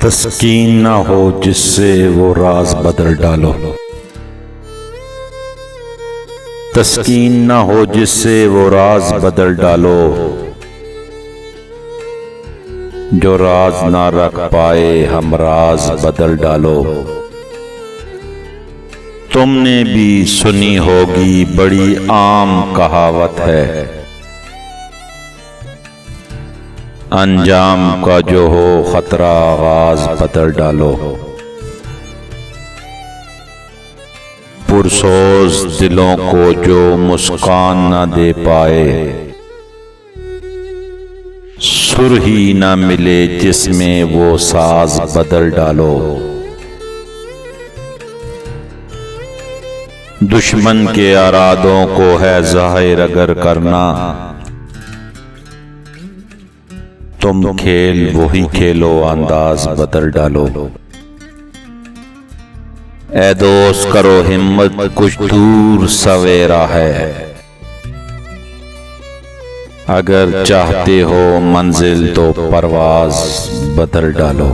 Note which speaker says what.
Speaker 1: तस्कीन ना हो जिससे वो राज बदल डालो। तस्कीन ना हो जिससे वो राज बदल डालो। जो राज ना रख पाए हम राज बदल डालो। तुमने भी सुनी होगी बड़ी आम कहावत है, अंजाम का जो हो खतरा आगाज बदल डालो। पुरसोज दिलों को जो मुस्कान न दे पाए, सुर ही न मिले जिसमें वो साज बदल डालो। दुश्मन के इरादों को है ज़ाहिर अगर करना, तुम खेल वही खेलो अंदाज बदल डालो। ए दोस्त करो हिम्मत कुछ दूर सवेरा है, अगर चाहते हो मंजिल तो परवाज बदल डालो।